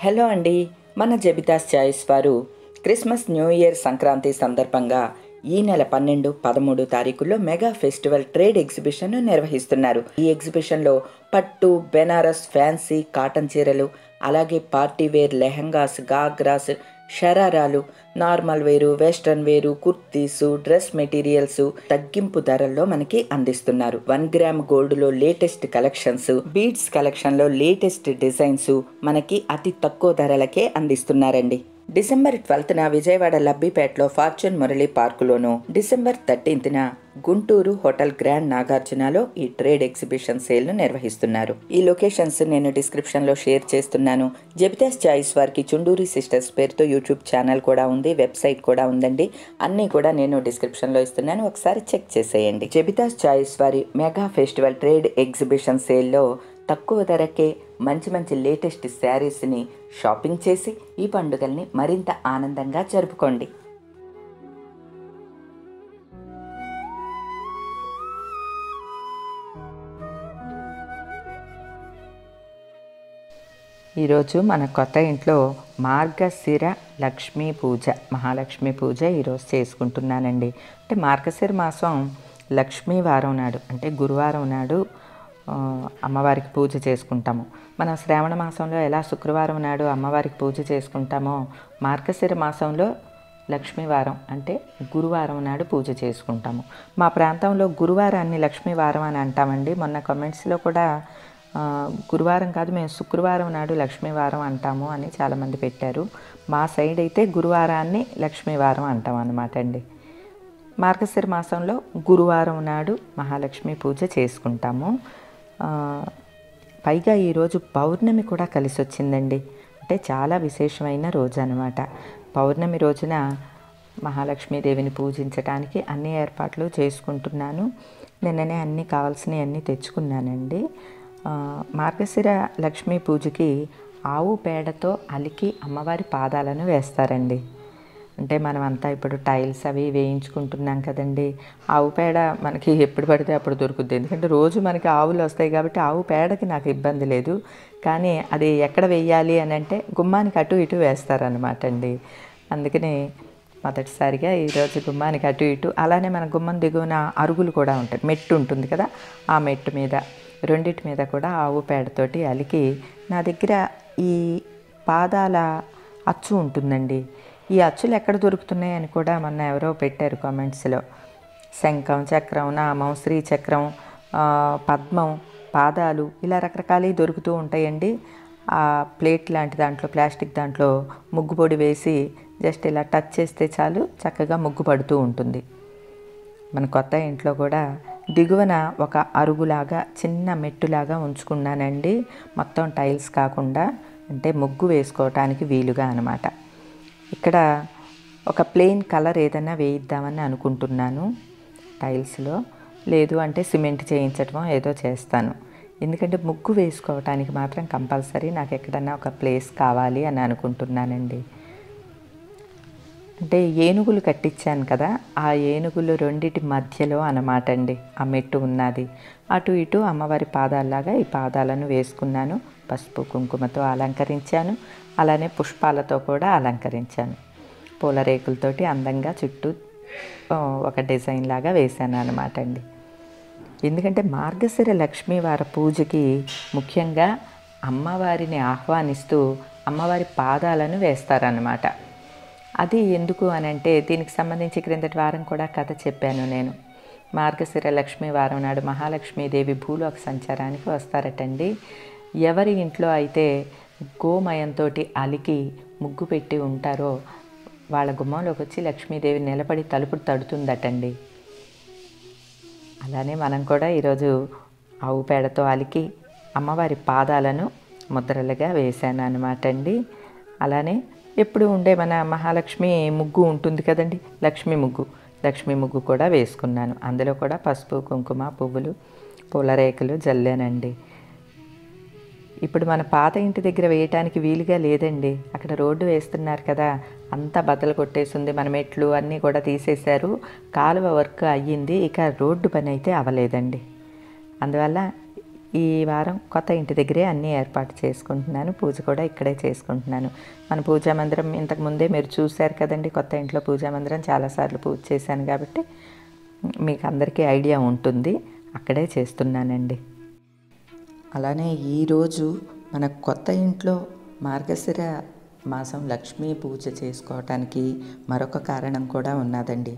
Hello అండి, మన జబితాస్ చాయిస్ వారు క్రిస్మస్ న్యూ ఇయర్ సంక్రాంతి సందర్భంగా ఈ నెల 12, 13 తారీఖుల్లో మెగా ఫెస్టివల్ ట్రేడ్ ఎగ్జిబిషన్ నిర్వహిస్తున్నారు. ఈ ఎగ్జిబిషన్లో పట్టు, బెనారస్, ఫ్యాన్సీ, కాటన్ చీరలు, అలాగే పార్టీ వేర్ లెహంగాస్, గాగ్రాస్, షరారాలు, normal wear, western wear, kurtis, dress materials తగ్గింపు ధరల్లో మనకి అందిస్తున్నారు. 1 గ్రామ్ గోల్డ్లో లేటెస్ట్ కలెక్షన్స్, బీడ్స్ కలెక్షన్లో లేటెస్ట్ డిజైన్స్ మనకి అతి తక్కువ ధరలకే అందిస్తున్నారండి. డిసెంబర్ 12న విజయవాడ లబ్బిపేటలో ఫార్చ్యూన్ మురళి పార్కులోను, డిసెంబర్ 13న గుంటూరు హోటల్ గ్రాండ్ నాగార్జునలో ఈ ట్రేడ్ ఎగ్జిబిషన్ సేల్ను నిర్వహిస్తున్నారు. ఈ లొకేషన్స్ నేను డిస్క్రిప్షన్లో షేర్ చేస్తున్నాను. జబితాస్ చాయిస్ వారికి చుండూరి సిస్టర్స్ పేరుతో యూట్యూబ్ ఛానల్ కూడా ఉంది, వెబ్సైట్ కూడా ఉందండి. అన్నీ కూడా నేను డిస్క్రిప్షన్లో ఇస్తున్నాను, ఒకసారి చెక్ చేసేయండి. జబితాస్ చాయిస్ వారి మెగా ఫెస్టివల్ ట్రేడ్ ఎగ్జిబిషన్ సేల్లో తక్కువ ధరకే మంచి మంచి లేటెస్ట్ శారీస్ని షాపింగ్ చేసి ఈ పండుగల్ని మరింత ఆనందంగా జరుపుకోండి. ఈరోజు మన కొత్త ఇంట్లో మార్గశిర లక్ష్మీ పూజ, మహాలక్ష్మి పూజ ఈరోజు చేసుకుంటున్నానండి. అంటే మార్గశిర మాసం లక్ష్మీ వారం నాడు, అంటే గురువారం నాడు అమ్మవారికి పూజ చేసుకుంటాము. మనం శ్రావణ మాసంలో ఎలా శుక్రవారం నాడు అమ్మవారికి పూజ చేసుకుంటామో, మార్గశిర మాసంలో లక్ష్మీవారం అంటే గురువారం నాడు పూజ చేసుకుంటాము. మా ప్రాంతంలో గురువారాన్ని లక్ష్మీవారం అని అంటామండి. మొన్న కామెంట్స్లో కూడా గురువారం కాదు, మేము శుక్రవారం నాడు లక్ష్మీవారం అంటాము అని చాలామంది పెట్టారు. మా సైడ్ అయితే గురువారాన్ని లక్ష్మీవారం అంటాం అన్నమాట అండి. మార్గశిర మాసంలో గురువారం నాడు మహాలక్ష్మి పూజ చేసుకుంటాము. పైగా ఈరోజు పౌర్ణమి కూడా కలిసి వచ్చిందండి. అంటే చాలా విశేషమైన రోజు అన్నమాట. పౌర్ణమి రోజున మహాలక్ష్మీదేవిని పూజించడానికి అన్ని ఏర్పాట్లు చేసుకుంటున్నాను. నిన్ననే అన్నీ కావాల్సినవి అన్నీ తెచ్చుకున్నానండి. మార్గశిర లక్ష్మీ పూజకి ఆవు పేడతో అలికి అమ్మవారి పాదాలను వేస్తారండి. అంటే మనం అంతా ఇప్పుడు టైల్స్ అవి వేయించుకుంటున్నాం కదండి. ఆవు పేడ మనకి ఎప్పుడు పడితే అప్పుడు దొరుకుద్ది, ఎందుకంటే రోజు మనకి ఆవులు వస్తాయి కాబట్టి ఆవు పేడకి నాకు ఇబ్బంది లేదు. కానీ అది ఎక్కడ వేయాలి అని అంటే గుమ్మానికి అటు ఇటు వేస్తారనమాట అండి. అందుకని మొదటిసారిగా ఈరోజు గుమ్మానికి అటు ఇటు, అలానే మన గుమ్మం దిగువన అరుగులు కూడా ఉంటాయి, మెట్టు ఉంటుంది కదా, ఆ మెట్టు మీద రెండిటి మీద కూడా ఆవు పేడతోటి అలికి, నా దగ్గర ఈ పాదాల అచ్చు ఉంటుందండి. ఈ అచ్చులు ఎక్కడ దొరుకుతున్నాయి అని కూడా మొన్న ఎవరో పెట్టారు కామెంట్స్లో. శంఖం, చక్రం, నామం, శ్రీచక్రం, పద్మం, పాదాలు ఇలా రకరకాలు దొరుకుతూ ఉంటాయండి. ఆ ప్లేట్ లాంటి దాంట్లో, ప్లాస్టిక్ దాంట్లో ముగ్గు పొడి వేసి జస్ట్ ఇలా టచ్ చేస్తే చాలు, చక్కగా ముగ్గు పడుతూ ఉంటుంది. మన కొత్త ఇంట్లో కూడా దిగువన ఒక అరుగులాగా చిన్న మెట్టులాగా ఉంచుకున్నానండి, మొత్తం టైల్స్ కాకుండా, అంటే ముగ్గు వేసుకోవటానికి వీలుగా అనమాట. ఇక్కడ ఒక ప్లెయిన్ కలర్ ఏదైనా వేయిద్దామని అనుకుంటున్నాను టైల్స్లో, లేదు అంటే సిమెంట్ చేయించటమో ఏదో చేస్తాను. ఎందుకంటే ముగ్గు వేసుకోవటానికి మాత్రం కంపల్సరీ నాకు ఎక్కడన్నా ఒక ప్లేస్ కావాలి అని అనుకుంటున్నానండి. అంటే ఏనుగులు కట్టించాను కదా, ఆ ఏనుగులు రెండిటి మధ్యలో అన్నమాట అండి ఆ మెట్టు ఉన్నది. అటు ఇటు అమ్మవారి పాదాల్లాగా ఈ పాదాలను వేసుకున్నాను. పసుపు కుంకుమతో అలంకరించాను, అలానే పుష్పాలతో కూడా అలంకరించాను. పూల రేకులతోటి అందంగా చుట్టూ ఒక డిజైన్ లాగా వేశాను అన్నమాట అండి. ఎందుకంటే మార్గశిర లక్ష్మీవార పూజకి ముఖ్యంగా అమ్మవారిని ఆహ్వానిస్తూ అమ్మవారి పాదాలను వేస్తారన్నమాట. అది ఎందుకు అని అంటే, దీనికి సంబంధించి క్రిందటి వారం కూడా కథ చెప్పాను నేను. మార్గశిర లక్ష్మీవారం నాడు మహాలక్ష్మీదేవి భూలోక సంచారానికి వస్తారటండి. ఎవరి ఇంట్లో అయితే గోమయంతో అలికి ముగ్గు పెట్టి ఉంటారో వాళ్ళ గుమ్మంలోకి వచ్చి లక్ష్మీదేవి నిలబడి తలుపు తడుతుందటండి. అలానే మనం కూడా ఈరోజు ఆవు పేడతో అలికి అమ్మవారి పాదాలను ముద్రలుగా వేశాను అనమాట అండి. అలానే ఎప్పుడు ఉండే మన మహాలక్ష్మి ముగ్గు ఉంటుంది కదండి, లక్ష్మీ ముగ్గు కూడా వేసుకున్నాను. అందులో కూడా పసుపు, కుంకుమ, పువ్వులు, పూల రేకులు జల్లానండి. ఇప్పుడు మన పాత ఇంటి దగ్గర వేయటానికి వీలుగా లేదండి. అక్కడ రోడ్డు వేస్తున్నారు కదా, అంతా బద్దలు కొట్టేసింది, మన మెట్లు అన్నీ కూడా తీసేశారు, కాలువ వర్క్ అయ్యింది, ఇక రోడ్డు పని అయితే అవ్వలేదండి. అందువల్ల ఈ వారం కొత్త ఇంటి దగ్గరే అన్నీ ఏర్పాటు చేసుకుంటున్నాను. పూజ కూడా ఇక్కడే చేసుకుంటున్నాను. మన పూజా మందిరం ఇంతకుముందే మీరు చూశారు కదండి. కొత్త ఇంట్లో పూజా మందిరం చాలాసార్లు పూజ చేశాను కాబట్టి మీకు అందరికీ ఐడియా ఉంటుంది. అక్కడే చేస్తున్నానండి. అలానే ఈరోజు మన కొత్త ఇంట్లో మార్గశిర మాసం లక్ష్మీ పూజ చేసుకోవటానికి మరొక కారణం కూడా ఉన్నదండి.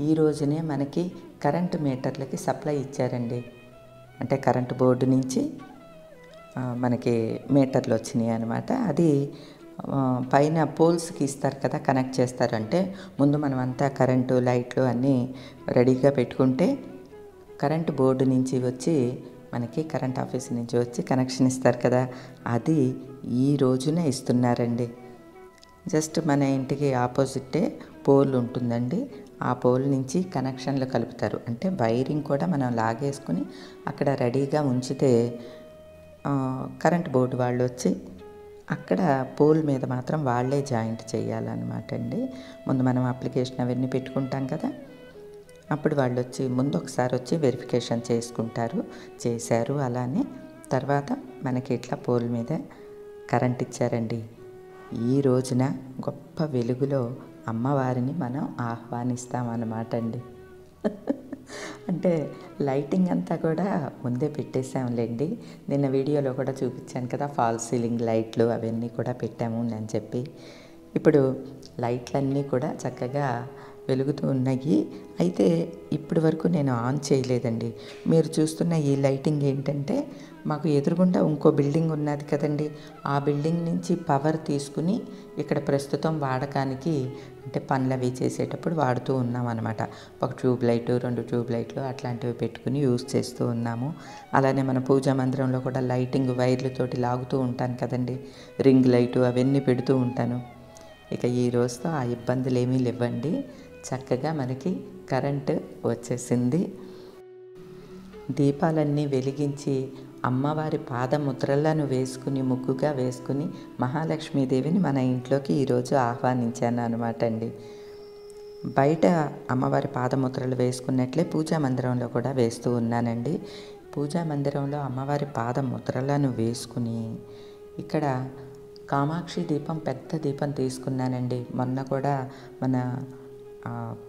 ఈ రోజునే మనకి కరెంటు మీటర్లకి సప్లై ఇచ్చారండి. అంటే కరెంటు బోర్డు నుంచి మనకి మీటర్లు వచ్చినాయి అనమాట. అది పైన పోల్స్కి ఇస్తారు కదా, కనెక్ట్ చేస్తారు. అంటే ముందు మనం అంతా కరెంటు లైట్లు అన్నీ రెడీగా పెట్టుకుంటే కరెంటు బోర్డు నుంచి వచ్చి మనకి కరెంట్ ఆఫీస్ నుంచి వచ్చి కనెక్షన్ ఇస్తారు కదా, అది ఈ రోజున ఇస్తున్నారండి. జస్ట్ మన ఇంటికి ఆపోజిట్టే పోల్ ఉంటుందండి. ఆ పోల్ నుంచి కనెక్షన్లు కలుపుతారు. అంటే వైరింగ్ కూడా మనం లాగేసుకుని అక్కడ రెడీగా ఉంచితే కరెంట్ బోర్డు వాళ్ళు వచ్చి అక్కడ పోల్ మీద మాత్రం వాళ్ళే జాయింట్ చేయాలన్నమాట అండి. ముందు మనం అప్లికేషన్ అవన్నీ పెట్టుకుంటాం కదా, అప్పుడు వాళ్ళు వచ్చి ముందు ఒకసారి వచ్చి వెరిఫికేషన్ చేసుకుంటారు. చేశారు. అలానే తర్వాత మనకి ఇట్లా పోల్ మీద కరెంట్ ఇచ్చారండి. ఈ రోజున గొప్ప వెలుగులో అమ్మవారిని మనం ఆహ్వానిస్తామన్నమాట అండి. అంటే లైటింగ్ అంతా కూడా ముందే పెట్టేసాంలేండి. నిన్న వీడియోలో కూడా చూపించాను కదా, ఫాల్ సీలింగ్ లైట్లు అవన్నీ కూడా పెట్టాము అని చెప్పి. ఇప్పుడు లైట్లన్నీ కూడా చక్కగా వెలుగుతూ ఉన్నాయి. అయితే ఇప్పటి వరకు నేను ఆన్ చేయలేదండి. మీరు చూస్తున్న ఈ లైటింగ్ ఏంటంటే, మాకు ఎదురుగుండా ఇంకో బిల్డింగ్ ఉన్నది కదండి, ఆ బిల్డింగ్ నుంచి పవర్ తీసుకుని ఇక్కడ ప్రస్తుతం వాడకానికి అంటే పనులు అవి చేసేటప్పుడు వాడుతూ ఉన్నాం అనమాట. ఒక ట్యూబ్ లైటు 2 ట్యూబ్ లైట్లు అట్లాంటివి పెట్టుకుని యూజ్ చేస్తూ ఉన్నాము. అలానే మన పూజా మందిరంలో కూడా లైటింగ్ వైర్లతోటి లాగుతూ ఉంటాను కదండి, రింగ్ లైటు అవన్నీ పెడుతూ ఉంటాను. ఇక ఈ రోజుతో ఆ ఇబ్బందులు ఏమీ లేవండి. చక్కగా మనకి కరెంటు వచ్చేసింది. దీపాలన్నీ వెలిగించి అమ్మవారి పాదముద్రలను వేసుకుని ముగ్గుగా వేసుకుని మహాలక్ష్మీదేవిని మన ఇంట్లోకి ఈరోజు ఆహ్వానించాను అనమాట అండి. బయట అమ్మవారి పాదముద్రలు వేసుకున్నట్లే పూజా మందిరంలో కూడా వేస్తూ ఉన్నానండి. పూజా మందిరంలో అమ్మవారి పాదముద్రలను వేసుకుని ఇక్కడ కామాక్షి దీపం, పెద్ద దీపం తీసుకున్నానండి. మొన్న కూడా మన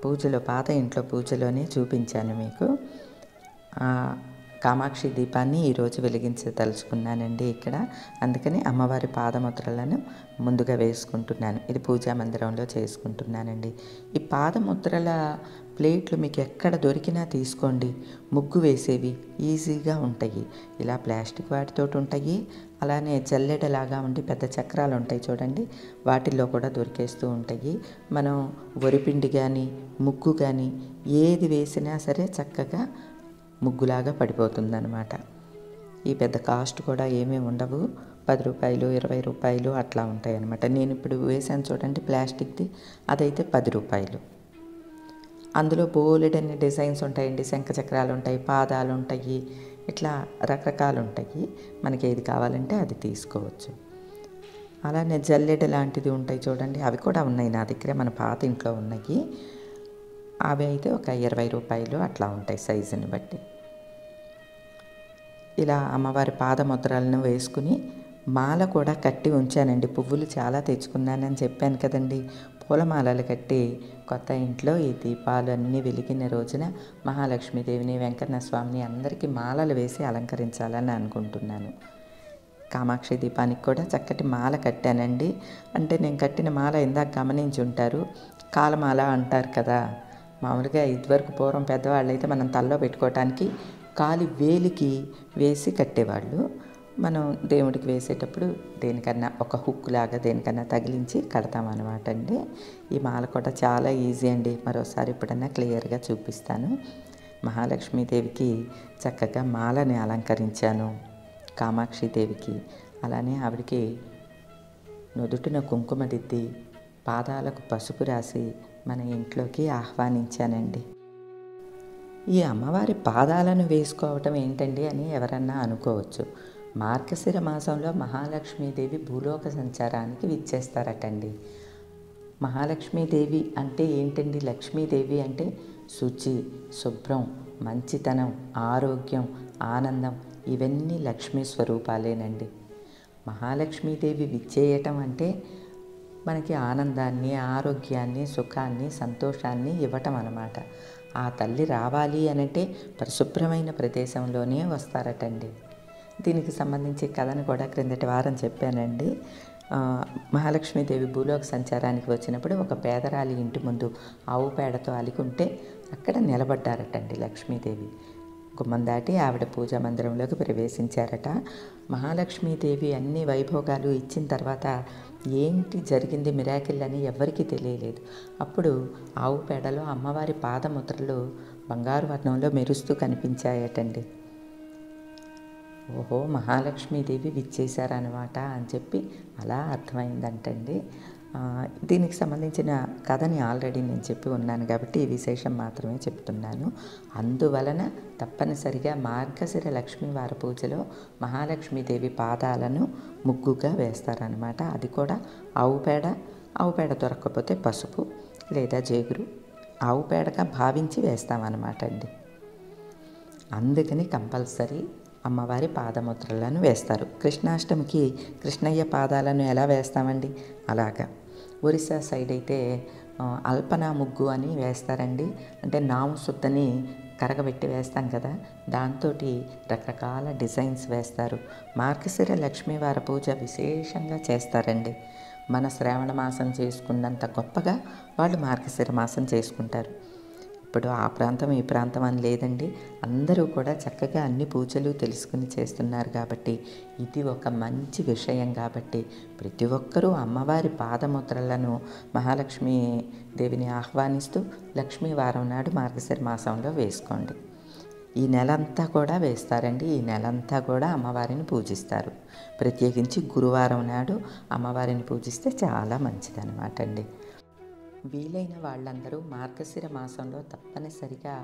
పూజలో పాత ఇంట్లో పూజలోనే చూపించాను మీకు. కామాక్షి దీపాన్ని ఈరోజు వెలిగించదలుచుకున్నానండి ఇక్కడ. అందుకని అమ్మవారి పాదముద్రలను ముందుగా వేసుకుంటున్నాను. ఇది పూజా మందిరంలో చేసుకుంటున్నానండి. ఈ పాదముద్రల ప్లేట్లు మీకు ఎక్కడ దొరికినా తీసుకోండి. ముగ్గు వేసేవి ఈజీగా ఉంటాయి. ఇలా ప్లాస్టిక్ వాటితోటి ఉంటాయి. అలానే జల్లెడలాగా ఉండి పెద్ద చక్రాలు ఉంటాయి చూడండి, వాటిల్లో కూడా దొరికేస్తూ ఉంటాయి. మనం వరిపిండి కానీ ముగ్గు కానీ ఏది వేసినా సరే చక్కగా ముగ్గులాగా పడిపోతుందన్నమాట. ఈ పెద్ద కాస్ట్ కూడా ఏమీ ఉండవు. 10 రూపాయలు 20 రూపాయలు అట్లా ఉంటాయి అన్నమాట. నేను ఇప్పుడు వేసాను చూడండి ప్లాస్టిక్ది, అదైతే 10 రూపాయలు. అందులో బోలెడన్ని డిజైన్స్ ఉంటాయండి. శంఖ చక్రాలు ఉంటాయి, పాదాలు ఉంటాయి, ఇట్లా రకరకాలు ఉంటాయి. మనకి ఏది కావాలంటే అది తీసుకోవచ్చు. అలానే జల్లెడ లాంటిది ఉంటాయి చూడండి, అవి కూడా ఉన్నాయి నా దగ్గర, మన పాత ఇంట్లో ఉన్నాయి. అవి అయితే ఒక 20 రూపాయలు అట్లా ఉంటాయి సైజుని బట్టి. ఇలా అమ్మవారి పాదముద్రలను వేసుకుని మాల కూడా కట్టి ఉంచానండి. పువ్వులు చాలా తెచ్చుకున్నానని చెప్పాను కదండి. పూలమాలలు కట్టి కొత్త ఇంట్లో ఈ దీపాలు అన్నీ వెలిగిన రోజున మహాలక్ష్మీదేవిని, వెంకన్న స్వామిని అందరికీ మాలలు వేసి అలంకరించాలని అనుకుంటున్నాను. కామాక్షి దీపానికి కూడా చక్కటి మాల కట్టానండి. అంటే నేను కట్టిన మాల ఇందాక గమనించి ఉంటారు, కాలమాల అంటారు కదా. మామూలుగా ఇదివరకు పూర్వం పెద్దవాళ్ళు అయితే మనం తల్లో పెట్టుకోవటానికి కాలి వేలికి వేసి కట్టేవాళ్ళు. మనం దేవుడికి వేసేటప్పుడు దేనికన్నా ఒక హుక్ లాగా దేనికన్నా తగిలించి కడతామన్నమాట అండి. ఈ మాల కూడా చాలా ఈజీ అండి. మరోసారి ఎప్పుడన్నా క్లియర్గా చూపిస్తాను. మహాలక్ష్మీదేవికి చక్కగా మాలని అలంకరించాను, కామాక్షిదేవికి. అలానే ఆవిడికి నుదుటిన కుంకుమ దిద్ది పాదాలకు పసుపు రాసి మన ఇంట్లోకి ఆహ్వానించానండి. ఈ అమ్మవారి పాదాలను వేసుకోవటం ఏంటండి అని ఎవరన్నా అనుకోవచ్చు. మార్గశిర మాసంలో మహాలక్ష్మీదేవి భూలోక సంచారానికి విచ్చేస్తారటండి. మహాలక్ష్మీదేవి అంటే ఏంటండి? లక్ష్మీదేవి అంటే శుచి, శుభ్రం, మంచితనం, ఆరోగ్యం, ఆనందం ఇవన్నీ లక్ష్మీ స్వరూపాలేనండి. మహాలక్ష్మీదేవి విచ్చేయటం అంటే మనకి ఆనందాన్ని, ఆరోగ్యాన్ని, సుఖాన్ని, సంతోషాన్ని ఇవ్వటం అన్నమాట. ఆ తల్లి రావాలి అనంటే పరిశుభ్రమైన ప్రదేశంలోనే వస్తారటండి. దీనికి సంబంధించి కథను కూడా క్రిందటి వారం చెప్పానండి. మహాలక్ష్మీదేవి భూలోక సంచారానికి వచ్చినప్పుడు ఒక పేదరాలి ఇంటి ముందు ఆవు పేడతో అలికుంటే అక్కడ నిలబడ్డారటండి లక్ష్మీదేవి. గుమ్మం దాటి ఆవిడ పూజా మందిరంలోకి ప్రవేశించారట. మహాలక్ష్మీదేవి అన్ని వైభోగాలు ఇచ్చిన తర్వాత ఏంటి జరిగింది మిరాకిల్ అని ఎవరికీ తెలియలేదు. అప్పుడు ఆవు పేడలో అమ్మవారి పాదముద్రలు బంగారు వర్ణంలో మెరుస్తూ కనిపించాయటండి. ఓహో, మహాలక్ష్మీదేవి విచ్చేశారనమాట అని చెప్పి అలా అర్థమైందంటండి. దీనికి సంబంధించిన కథని ఆల్రెడీ నేను చెప్పి ఉన్నాను కాబట్టి ఈ విశేషం మాత్రమే చెప్తున్నాను. అందువలన తప్పనిసరిగా మార్గశిర లక్ష్మీవార పూజలో మహాలక్ష్మీదేవి పాదాలను ముగ్గుగా వేస్తారనమాట. అది కూడా ఆవు పేడ దొరకకపోతే పసుపు లేదా జేగురు ఆవు పేడగా భావించి వేస్తామన్నమాట అండి. అందుకని కంపల్సరీ అమ్మవారి పాదముద్రలను వేస్తారు. కృష్ణాష్టమికి కృష్ణయ్య పాదాలను ఎలా వేస్తామండి? అలాగా. ఒరిస్సా సైడ్ అయితే అల్పనా ముగ్గు అని వేస్తారండి. అంటే నాము సుత్తని కరగబెట్టి వేస్తాం కదా, దాంతో రకరకాల డిజైన్స్ వేస్తారు. మార్గశిర లక్ష్మీవార పూజ విశేషంగా చేస్తారండి. మన శ్రావణ మాసం చేసుకున్నంత గొప్పగా వాళ్ళు మార్గశిర మాసం చేసుకుంటారు. ఇప్పుడు ఆ ప్రాంతం ఈ ప్రాంతం అని లేదండి, అందరూ కూడా చక్కగా అన్ని పూజలు తెలుసుకుని చేస్తున్నారు కాబట్టి ఇది ఒక మంచి విషయం. కాబట్టి ప్రతి ఒక్కరూ అమ్మవారి పాదముద్రలను మహాలక్ష్మీ దేవిని ఆహ్వానిస్తూ లక్ష్మీవారం నాడు మార్గశిర మాసంలో వేసుకోండి. ఈ నెలంతా కూడా వేస్తారండి. ఈ నెలంతా కూడా అమ్మవారిని పూజిస్తారు. ప్రత్యేకించి గురువారం నాడు అమ్మవారిని పూజిస్తే చాలా మంచిదన్నమాట అండి. వీలైన వాళ్ళందరూ మార్గశిర మాసంలో తప్పనిసరిగా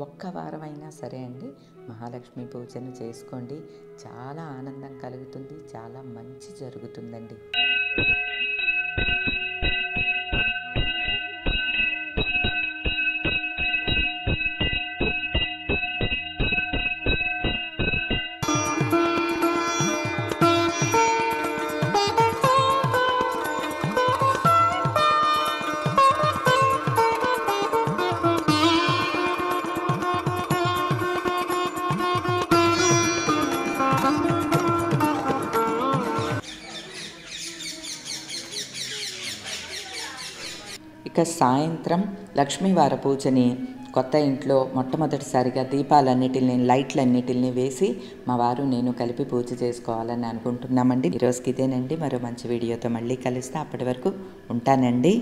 ఒక్క వారమైనా సరే అండి మహాలక్ష్మి పూజను చేసుకోండి. చాలా ఆనందం కలుగుతుంది, చాలా మంచి జరుగుతుందండి. ఇక సాయంత్రం లక్ష్మీవార పూజని కొత్త ఇంట్లో మొట్టమొదటిసారిగా దీపాలన్నిటిని లైట్లన్నిటిని వేసి మా వారు నేను కలిపి పూజ చేసుకోవాలని అనుకుంటున్నామండి. ఈరోజుకి ఇదేనండి. మరో మంచి వీడియోతో మళ్ళీ కలుస్తా. అప్పటి వరకు ఉంటానండి.